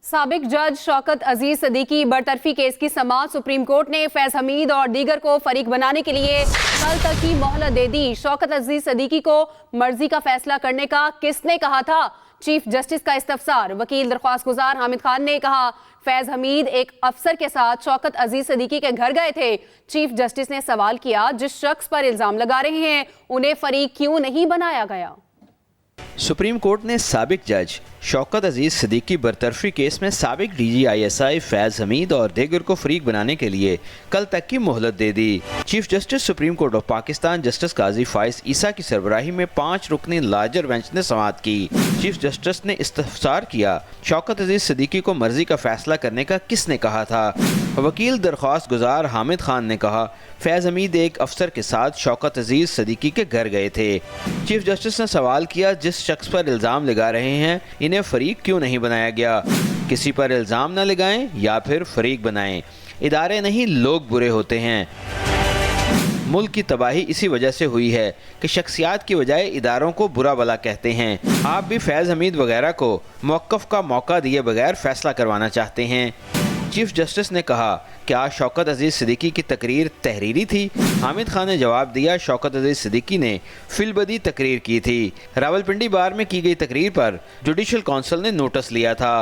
साबिक जज शौकत अजीज सदीकी बरतरफी केस की समाअत सुप्रीम कोर्ट ने फैज हमीद और दीगर को फरीक बनाने के लिए कल तक की मोहलत दे दी। शौकत अजीज सदीकी को मर्जी का फैसला करने का किसने कहा था? चीफ जस्टिस का इस्तफसार। वकील दरख्वास्त गुजार हामिद खान ने कहा, फैज हमीद एक अफसर के साथ शौकत अजीज सदीकी के घर गए थे। चीफ जस्टिस ने सवाल किया, जिस शख्स पर इल्जाम लगा रहे हैं उन्हें फरीक क्यों नहीं बनाया गया? सुप्रीम कोर्ट ने साबिक जज शौकत अजीज सदीकी बरतरफी केस में साबिक DGISI फैज हमीद और दीगर को फरीक बनाने के लिए कल तक की मोहलत दे दी। Chief justice supreme court of Pakistan justice Qazi Faez Isa की सरबराही में 5 रुकनी लार्जर बेंच ने समाअत की। चीफ जस्टिस ने इस्तफसार किया, शौकत अजीज सदीकी को मर्जी का फैसला करने का किसने कहा था? वकील दरख्वास्त गुजार हामिद खान ने कहा, फैज हमीद एक अफसर के साथ शौकत अजीज सदीकी के घर गए थे। चीफ जस्टिस ने सवाल किया, जिस शख्स पर इल्ज़ाम लगा रहे हैं इन्हें फरीक क्यों नहीं बनाया गया? किसी पर इल्ज़ाम न लगाएं या फिर फरीक बनाएं। इदारे नहीं, लोग बुरे होते हैं। मुल्क की तबाही इसी वजह से हुई है कि शख्सियात की बजाय इदारों को बुरा भला कहते हैं। आप भी फैज हमीद वगैरह को मौक़िफ़ का मौका दिए बगैर फैसला करवाना चाहते हैं। चीफ जस्टिस ने कहा, क्या शौकत अजीज सिद्दीकी की तकरीर तहरीरी थी? हामिद खान ने जवाब दिया, शौकत अजीज सिद्दीकी ने फिलबदी तकरीर की थी। रावलपिंडी बार में की गई तकरीर पर जुडिशल काउंसिल ने नोटिस लिया था।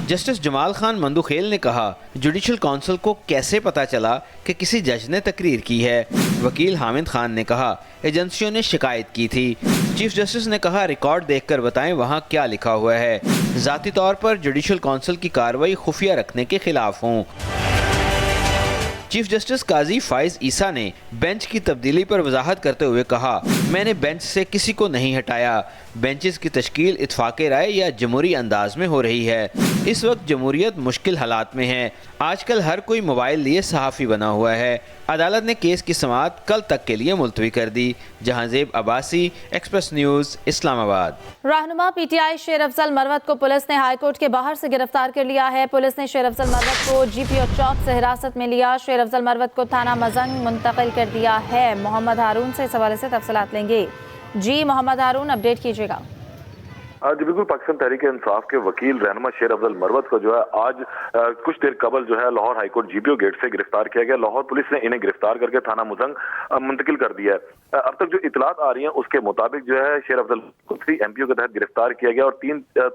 जस्टिस जमाल खान मंदुखेल ने कहा, जुडिशल काउंसिल को कैसे पता चला कि किसी जज ने तकरीर की है? वकील हामिद खान ने कहा, एजेंसियों ने शिकायत की थी। चीफ जस्टिस ने कहा, रिकॉर्ड देखकर बताएं वहाँ क्या लिखा हुआ है। ज़ाती तौर पर जुडिशल काउंसिल की कार्रवाई खुफिया रखने के खिलाफ हूँ। चीफ जस्टिस काजी फाइज ईसा ने बेंच की तब्दीली पर वजाहत करते हुए कहा, मैंने बेंच से किसी को नहीं हटाया। बेंचेस की तश्कील इत्फाक़े राय या जमहूरी अंदाज में हो रही है। इस वक्त जमहूरियत मुश्किल हालात में है। आजकल हर कोई मोबाइल लिए सहाफ़ी बना हुआ है। अदालत ने केस की समाअत कल तक के लिए मुलतवी कर दी। Jahanzeb Abbasi, express news, Islamabad. रहनुमा PTI शेर अफजल मरवत को पुलिस ने हाईकोर्ट के बाहर से गिरफ्तार कर लिया है। पुलिस ने शेर अफजल मरवत को GPO चौक से हिरासत में लिया। शेर अफजल मरवत को थाना मजंग मुंतकिल कर दिया है। मोहम्मद हारून से इस हवाले से तफसीलात लेंगे। जी मोहम्मद हारून, अपडेट कीजिएगा। जी बिल्कुल, पाकिस्तान तहरीक इंसाफ के वकील रहनुमा शेर अफजल मरवत को जो है आज कुछ देर कबल जो है लाहौर हाईकोर्ट GPO गेट से गिरफ्तार किया गया। लाहौर पुलिस ने इन्हें गिरफ्तार करके थाना मुजंग मुंतकिल कर दिया है। अब तक जो इतलात आ रही हैं उसके मुताबिक जो है शेर अफजल को 3 MPO के तहत गिरफ्तार किया गया और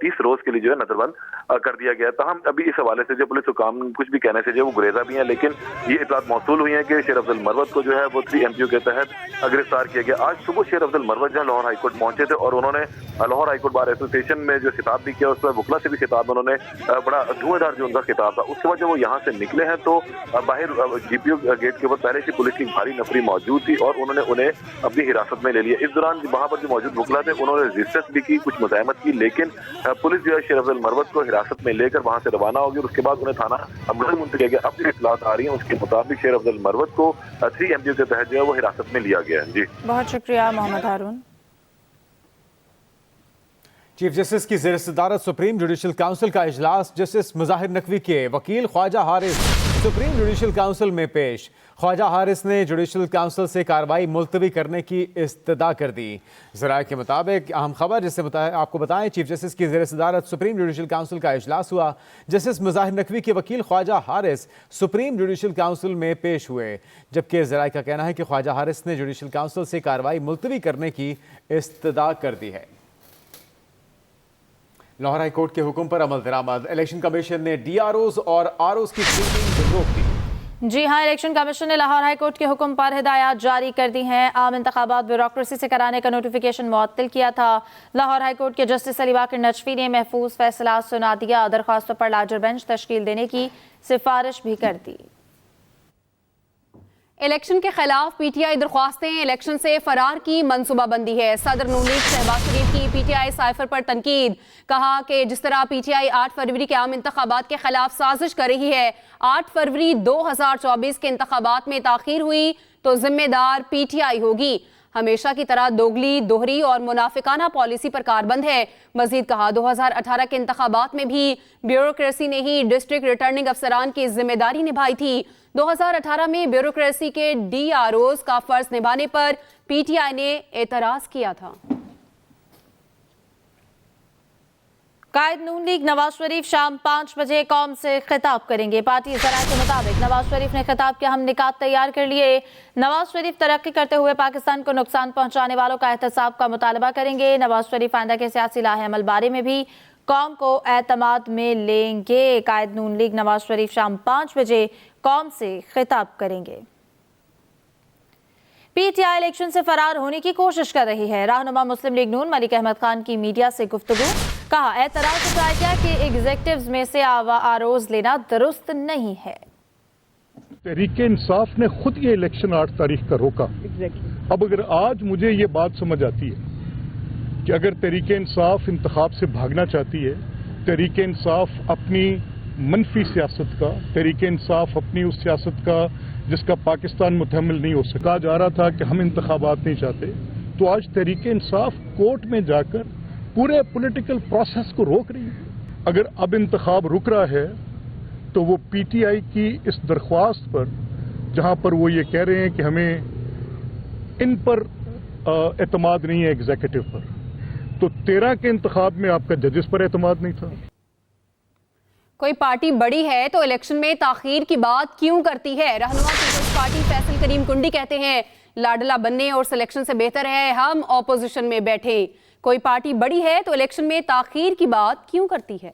30 रोज के लिए जो है नजरबंद कर दिया गया। तहम अभी इस हवाले से जो पुलिस हुकाम कुछ भी कहने से जो वो गुरेजा भी है, लेकिन ये इतलात मौसूल हुई है कि शेर अफजल मरवत को जो है वो 3 MPO के तहत गिरफ्तार किया गया। आज सुबह शेर अफजल मरवत जो है लाहौर हाईकोर्ट पहुंचे थे और उन्होंने लाहौर हाईकोर्ट बार एसोसिएशन में जो खिताब भी किया, उस पर वकला से भी खिताब उन्होंने बड़ा धुआंधार जो उनका खिताब था। उसके बाद जब वो यहाँ से निकले हैं तो बाहर GPO गेट के ऊपर पहले से पुलिस की भारी नफरी मौजूद थी और उन्होंने उन्हें अपनी हिरासत में ले लिया। इस दौरान वहाँ पर जो मौजूद वकला थे उन्होंने रेजिस्टेंस भी की, कुछ मुज़ाहमत की, लेकिन पुलिस जो है शेर अफजल मरवत को हिरासत में लेकर वहाँ से रवाना होगी और उसके बाद उन्हें थाना मुंतकिल किया गया। अब जो इत्तलात आ रही है उसके मुताबिक शेर अफजल मरवत को 3 MPO के तहत जो है वो हिरासत में लिया गया है। जी बहुत शुक्रिया मोहम्मद हारून। चीफ जस्टिस की ज़ेर सदारत सुप्रीम जुडिशल काउंसिल का इजलास जस्टिस मुज़ाहिर नकवी के वकील Khawaja Haris supreme judicial council में पेश। ख्वाजा हारिस ने जुडिशल काउंसिल से कार्रवाई मुलतवी करने की इस्तदा कर दी। ज़राए के मुताबिक अहम खबर जिससे आपको बताएं, चीफ जस्टिस की ज़ेर सदारत सुप्रीम जुडिशल काउंसिल का इजलास हुआ। जस्टिस मुज़ाहिर नकवी के वकील Khawaja Haris supreme judicial council में पेश हुए, जबकि ज़राए का कहना है कि ख्वाजा हारिस ने जुडिशल काउंसिल से कार्रवाई मुलतवी करने की इस्तदा कर दी है। लाहौर हाई कोर्ट के हुक्म पर अमल दरामद। इलेक्शन कमीशन ने DROs और ROs की स्क्रीनिंग रोक दी। जी हाँ, इलेक्शन कमीशन ने लाहौर हाई कोर्ट के हुक्म पर हिदायत जारी कर दी हैं। आम इंतखाबात ब्यूरोक्रेसी से कराने का नोटिफिकेशन मुअत्तल किया था। लाहौर हाई कोर्ट के जस्टिस अली बाकर नजफी ने महफूज फैसला सुना दिया। दरख्वास्तों पर लार्जर बेंच तश्कील देने की सिफारिश भी कर दी। इलेक्शन के खिलाफ PTI दरख्वास्तें इलेक्शन से फरार की मनसूबाबंदी है। सदर नून लीग शहबाज शरीफ की PTI साइफर पर तनकीद। कहा कि जिस तरह PTI 8 फरवरी के आम इंतखाबात के खिलाफ साजिश कर रही है, 8 फरवरी 2024 के इंतखाबात में ताखीर हुई तो जिम्मेदार PTI होगी। हमेशा की तरह दोगली, दोहरी और मुनाफिकाना पॉलिसी पर कारबंद है। मजीद कहा, 2018 के इंतखाबात में भी ब्यूरोक्रेसी ने ही डिस्ट्रिक्ट रिटर्निंग अफसरान की जिम्मेदारी निभाई थी। 2018 में ब्यूरोक्रेसी के DROs का फर्ज निभाने पर PTI ने एतराज किया था। कायद नून लीग नवाज शरीफ शाम 5 बजे कौम से खिताब करेंगे। पार्टी ज़राए के मुताबिक नवाज शरीफ ने खिताब के अहम निकात तैयार कर लिए। नवाज शरीफ तरक्की करते हुए पाकिस्तान को नुकसान पहुंचाने वालों का एहतसाब का मुतालबा करेंगे। नवाज शरीफ आइंदा के सियासी लाहेअमल बारे में भी कौम को एतमाद में लेंगे। कायद नून लीग नवाज शरीफ शाम 5 बजे कौम से खिताब करेंगे। पीटीआई इलेक्शन से फरार होने की कोशिश कर रही है। रहनुमा मुस्लिम लीग नून मलिक अहमद खान की मीडिया से गुफ्तगू, कहा एतराज उठाया गया कि एग्जेक्टिव्स में से आरोज लेना दुरुस्त नहीं है। तहरीक इंसाफ ने खुद ये इलेक्शन 8 तारीख का रोका। अब अगर आज मुझे ये बात समझ आती है कि अगर तहरीक इंसाफ इंतखाब से भागना चाहती है, तहरीक इंसाफ अपनी मनफी सियासत का, तहरीक इंसाफ अपनी उस सियासत का जिसका पाकिस्तान मुतहम्मिल नहीं हो सका, जा रहा था कि हम इंतखाबात नहीं चाहते, तो आज तहरीक इंसाफ कोर्ट में जाकर पूरे पॉलिटिकल प्रोसेस को रोक रही है। अगर अब इंतखाब रुक रहा है तो वो पीटीआई की इस दरख्वास्त पर, जहां पर वो ये कह रहे हैं कि हमें इन पर एतमाद नहीं है एग्जीक्यूटिव पर, तो 13 के इंतखाब में आपका जजेस पर एतमाद नहीं था। कोई पार्टी बड़ी है तो इलेक्शन में ताखीर की बात क्यों करती है? रहनुमा पीपल्स पार्टी फैसल करीम कुंडी कहते हैं लाडला बनने और सिलेक्शन से बेहतर है हम ऑपोजिशन में बैठे। कोई पार्टी बड़ी है तो इलेक्शन में ताखीर की बात क्यों करती है?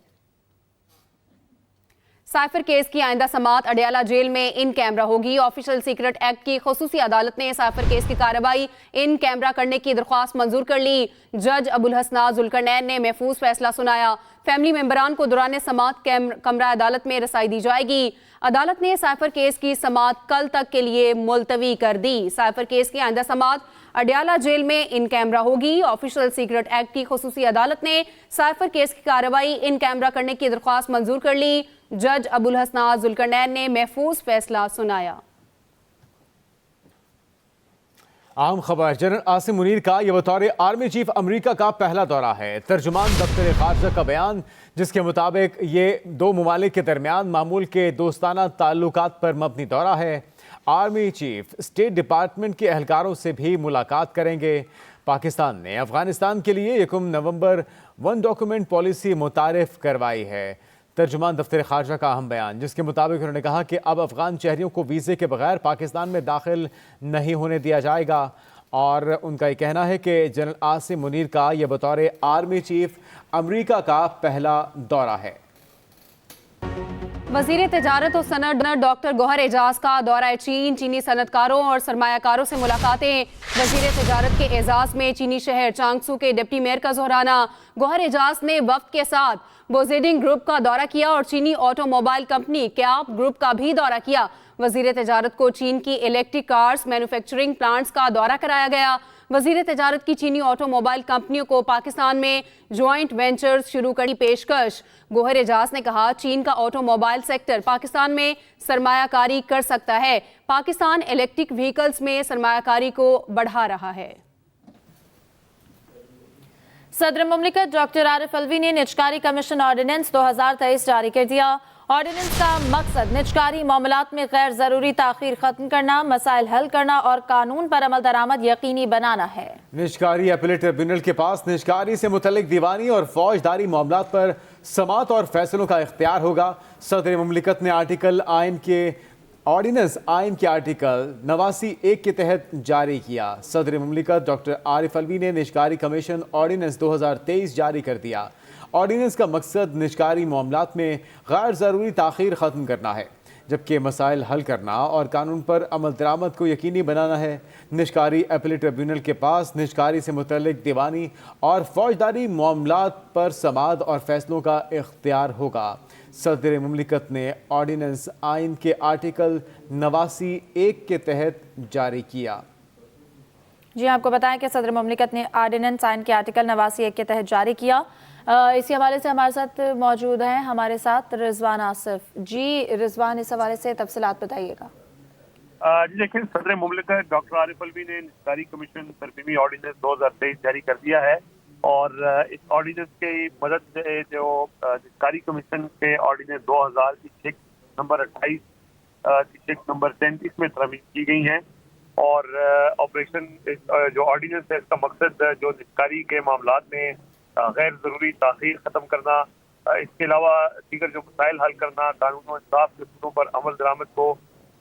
साइफर केस की आइंदा समाअत अडयाला जेल में इन कैमरा होगी। ऑफिशियल सीक्रेट एक्ट की खुसूसी अदालत ने साइफर केस की कार्रवाई इन कैमरा करने की दरख्वास्त मंजूर कर ली। जज अबुल हसना जुल्करनैन ने महफूज फैसला सुनाया। फैमिली मेंबरान को दौरान समाअत कमरा अदालत में रसाई दी जाएगी। अदालत ने साइफर केस की समाअत कल तक के लिए मुलतवी कर दी। साइफर केस की आइंदा समाअत अडयाला जेल में इन कैमरा होगी। ऑफिशियल सीक्रेट एक्ट की खुसूसी अदालत ने साइफर केस की कार्रवाई इन कैमरा करने की दरख्वास्त मंजूर कर ली। जज अबुल हसना जुल्करनैन ने महफूज फैसला सुनाया। अहम खबर, जनरल आसिम मुनीर का ये बतौर आर्मी चीफ अमेरिका का पहला दौरा है। तर्जुमान दफ्तर खारजा का बयान, जिसके मुताबिक ये दो ममालिक के दरमियान मामूल के दोस्ताना ताल्लुकात पर मबनी दौरा है। आर्मी चीफ स्टेट डिपार्टमेंट के अहलकारों से भी मुलाकात करेंगे। पाकिस्तान ने अफगानिस्तान के लिए 1 नवंबर 1 डॉक्यूमेंट पॉलिसी मुतारिफ करवाई है। तर्जुमान दफ्तर खारजा का अहम बयान, जिसके मुताबिक उन्होंने कहा कि अब अफगान शहरियों को वीज़े के बगैर पाकिस्तान में दाखिल नहीं होने दिया जाएगा। और उनका ये कहना है कि जनरल आसिम मुनीर का यह बतौर आर्मी चीफ अमेरिका का पहला दौरा है। वज़ीर तिजारत और सनअत डॉक्टर गौहर एजाज का दौरा चीन, चीनी सनतकारों और सरमायाकारों से मुलाकातें। वज़ीर तिजारत के एजाज में चीनी शहर चांगसू के डिप्टी मेयर का जोहराना। गौहर एजाज ने वफ्द के साथ बोजेडिंग ग्रुप का दौरा किया और चीनी ऑटोमोबाइल कंपनी क्याप ग्रुप का भी दौरा किया। वज़ीर तिजारत को चीन की इलेक्ट्रिक कार्स मैन्युफैक्चरिंग प्लांट्स का दौरा कराया गया। वज़ीर तिजारत की चीनी ऑटोमोबाइल कंपनियों को पाकिस्तान में ज्वाइंट वेंचर्स शुरू करने की पेशकश। गौहर एजाज ने कहा चीन का ऑटोमोबाइल सेक्टर पाकिस्तान में सरमायाकारी कर सकता है। पाकिस्तान इलेक्ट्रिक व्हीकल्स में सरमायाकारी को बढ़ा रहा है। सदर मुमलिकत डॉक्टर आरिफ अलवी ने निजकारी कमीशन ऑर्डिनेंस 2023 जारी कर दिया। ऑर्डिनेंस का मकसद निजकारी मामलात में गैर जरूरी ताखीर खत्म करना, मसाइल हल करना और कानून पर अमल दरामद यकीनी बनाना है। निजकारी अपीलेट ट्रिब्यूनल के पास निजकारी से मुतल्लिक दीवानी और फौजदारी मामलात पर समाअत और फैसलों का इख्तियार होगा। सदर मुमलिकत ने ऑर्डिनेंस आइन के आर्टिकल 89(1) के तहत जारी किया। सदर मुमलिकत डॉक्टर आरिफ अलवी ने निजकारी कमीशन ऑर्डिनेंस 2023 जारी कर दिया। ऑर्डिनेंस का मकसद निजकारी मामलात में गैर ज़रूरी ताख़ीर ख़त्म करना है, जबकि मसाइल हल करना और कानून पर अमल दरामद को यकीनी बनाना है। निजकारी अपीलेट ट्रिब्यूनल के पास निजकारी से मुतल्लिक दीवानी और फौजदारी मामलात पर समाअत और फैसलों का इख्तियार होगा। सदर मुमलिकत ने ऑर्डिनेंस आइन के आर्टिकल 89(1) के तहत जारी किया। जी आपको बताएं कि सदर मुमलिकत ने ऑर्डिनेंस आइन के आर्टिकल 89(1) के तहत जारी किया। इसी हवाले से हमारे साथ मौजूद हैं हमारे साथ रिजवान आसिफ। जी रिजवान, इस हवाले से तफसीलात बताइएगा। जी देखिए, सदर मुमलिकत डॉक्टर आरिफ अलवी ने निजकारी कमीशन तरमीमी ऑर्डिनेंस 2023 जारी कर दिया है और इस ऑर्डिनेंस की मदद से जो निजकारी कमीशन के ऑर्डिनेंस 2000 की चेक नंबर 28 की चेक नंबर 33 में तरमीम की गई हैं और ऑपरेशन जो ऑर्डिनेंस है इसका मकसद जो निजकारी के मामलात में गैर ज़रूरी ताख़ीर ख़त्म करना, इसके अलावा दीगर जो मसाइल हल करना, कानून और इंसाफ के सूलों पर अमल दरामद को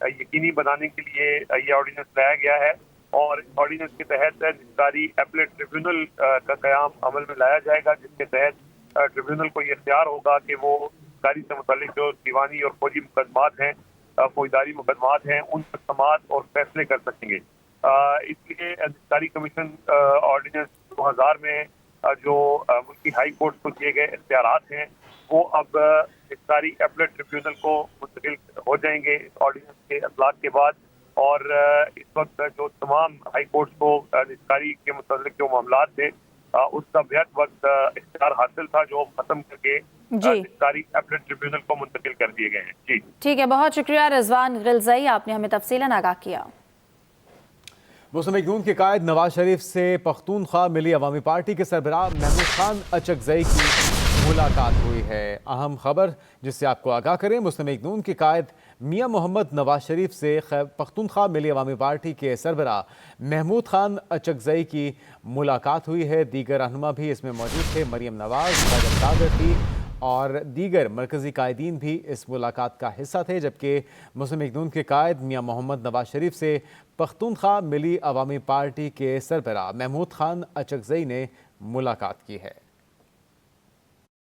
यकीनी बनाने के लिए ये ऑर्डिनेंस लाया गया है। और इस ऑर्डिनेंस के तहत निस्कारी एपलेट ट्रिब्यूनल का क़याम अमल में लाया जाएगा, जिसके तहत ट्रिब्यूनल को ये इख्तियार होगा कि वो निस्कारी से मुताल्लिक जो दीवानी और फौजी मुकदमात हैं, फौजदारी मुकदमात हैं, उन पर समाअत और फैसले कर सकेंगे। इसलिए निस्कारी कमीशन ऑर्डिनेंस 2000 में जो मुल्की हाई कोर्ट को दिए गए इख्तियारात हैं वो अब निस्कारी एपलेट ट्रिब्यूनल को मुंतकिल हो जाएंगे इस ऑर्डिनेंस के अतलाक के बाद। और इस वक्त जो तमाम हाई कोर्ट को निस्कारी के मुतालिक जो मामलात थे उसका बेहद वक्त इख्तियार हासिल था, जो खत्म करके निस्कारी एपलेट ट्रिब्यूनल को मुंतकिल कर दिए गए हैं। जी ठीक है, बहुत शुक्रिया रिजवान गिलज़ई, आपने हमें तफसीलन आगाह किया। मुस्लिम लीग नून के कायद नवाज शरीफ से पख्तूनख्वा मिली अवामी पार्टी के सरबराह महमूद खान अचकजई की मुलाकात हुई है। अहम खबर जिससे आपको आगाह करें, मुस्लिम लीग नून के कायद मियां मोहम्मद नवाज शरीफ से पख्तूनख्वा मिली अवामी पार्टी के सरबराह महमूद खान अचकजई की मुलाकात हुई है। दीगर रहनुमा भी इसमें मौजूद थे। मरियम नवाज, राजब कादर थी और दीगर मरकजी कायदीन भी इस मुलाकात का हिस्सा थे। जबकि मुस्लिम लीग नून के कायद मियां मोहम्मद नवाज शरीफ से पख्तूनख्वा मिली अवामी पार्टी के सरबराह महमूद खान अचकजई ने मुलाकात की है।